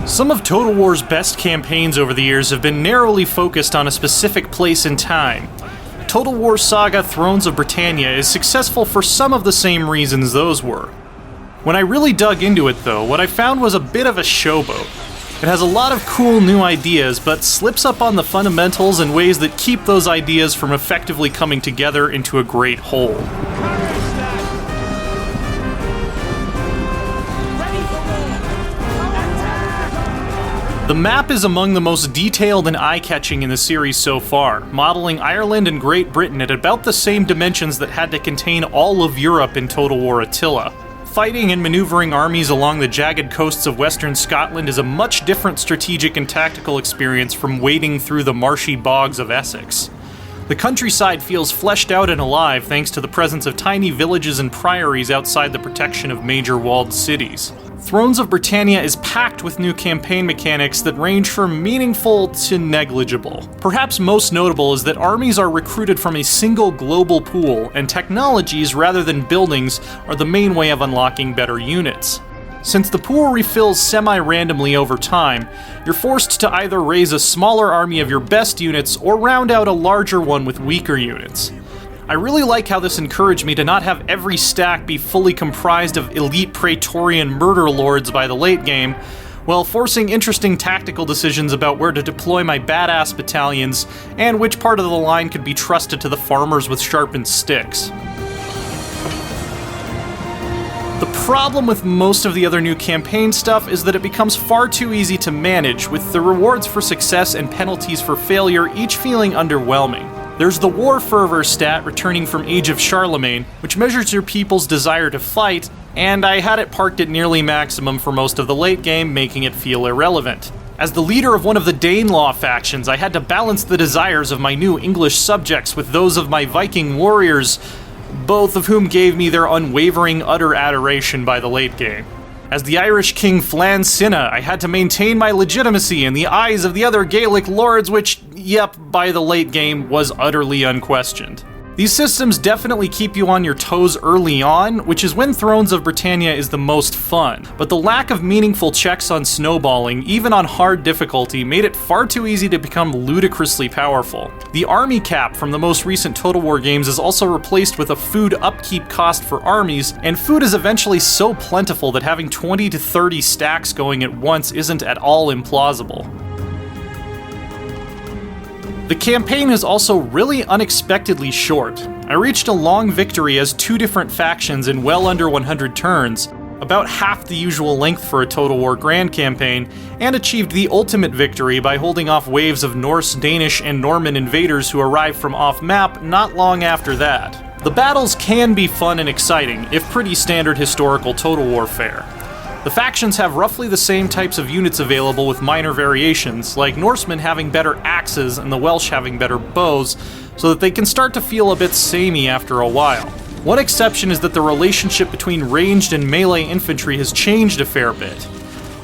Some of Total War's best campaigns over the years have been narrowly focused on a specific place and time. Total War Saga Thrones of Britannia is successful for some of the same reasons those were. When I really dug into it though, what I found was a bit of a showboat. It has a lot of cool new ideas, but slips up on the fundamentals in ways that keep those ideas from effectively coming together into a great whole. The map is among the most detailed and eye-catching in the series so far, modeling Ireland and Great Britain at about the same dimensions that had to contain all of Europe in Total War Attila. Fighting and maneuvering armies along the jagged coasts of western Scotland is a much different strategic and tactical experience from wading through the marshy bogs of Essex. The countryside feels fleshed out and alive thanks to the presence of tiny villages and priories outside the protection of major walled cities. Thrones of Britannia is packed with new campaign mechanics that range from meaningful to negligible. Perhaps most notable is that armies are recruited from a single global pool, and technologies rather than buildings are the main way of unlocking better units. Since the pool refills semi-randomly over time, you're forced to either raise a smaller army of your best units or round out a larger one with weaker units. I really like how this encouraged me to not have every stack be fully comprised of elite Praetorian murder lords by the late game, while forcing interesting tactical decisions about where to deploy my badass battalions and which part of the line could be trusted to the farmers with sharpened sticks. The problem with most of the other new campaign stuff is that it becomes far too easy to manage, with the rewards for success and penalties for failure each feeling underwhelming. There's the War Fervor stat returning from Age of Charlemagne, which measures your people's desire to fight, and I had it parked at nearly maximum for most of the late game, making it feel irrelevant. As the leader of one of the Danelaw factions, I had to balance the desires of my new English subjects with those of my Viking warriors, both of whom gave me their unwavering, utter adoration by the late game. As the Irish King Flan Sinna, I had to maintain my legitimacy in the eyes of the other Gaelic lords, which, yep, by the late game was utterly unquestioned. These systems definitely keep you on your toes early on, which is when Thrones of Britannia is the most fun, but the lack of meaningful checks on snowballing, even on hard difficulty, made it far too easy to become ludicrously powerful. The army cap from the most recent Total War games is also replaced with a food upkeep cost for armies, and food is eventually so plentiful that having 20 to 30 stacks going at once isn't at all implausible. The campaign is also really unexpectedly short. I reached a long victory as two different factions in well under 100 turns, about half the usual length for a Total War Grand campaign, and achieved the ultimate victory by holding off waves of Norse, Danish, and Norman invaders who arrived from off-map not long after that. The battles can be fun and exciting, if pretty standard historical Total War fare. The factions have roughly the same types of units available with minor variations, like Norsemen having better axes and the Welsh having better bows, so that they can start to feel a bit samey after a while. One exception is that the relationship between ranged and melee infantry has changed a fair bit.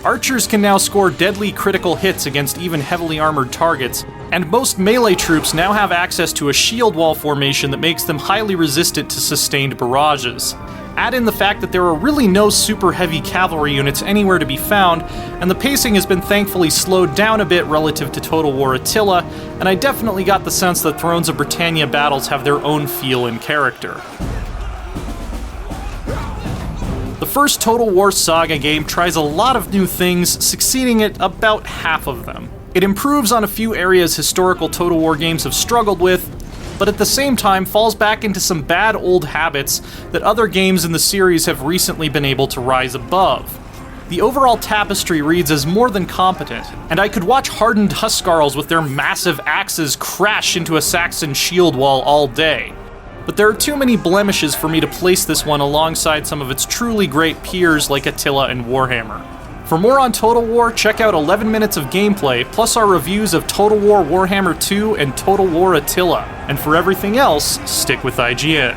Archers can now score deadly critical hits against even heavily armored targets, and most melee troops now have access to a shield wall formation that makes them highly resistant to sustained barrages. Add in the fact that there are really no super heavy cavalry units anywhere to be found, and the pacing has been thankfully slowed down a bit relative to Total War Attila, and I definitely got the sense that Thrones of Britannia battles have their own feel and character. The first Total War Saga game tries a lot of new things, succeeding at about half of them. It improves on a few areas historical Total War games have struggled with, but at the same time falls back into some bad old habits that other games in the series have recently been able to rise above. The overall tapestry reads as more than competent, and I could watch hardened Huskarls with their massive axes crash into a Saxon shield wall all day. But there are too many blemishes for me to place this one alongside some of its truly great peers like Attila and Warhammer. For more on Total War, check out 11 minutes of gameplay, plus our reviews of Total War Warhammer 2 and Total War Attila. And for everything else, stick with IGN.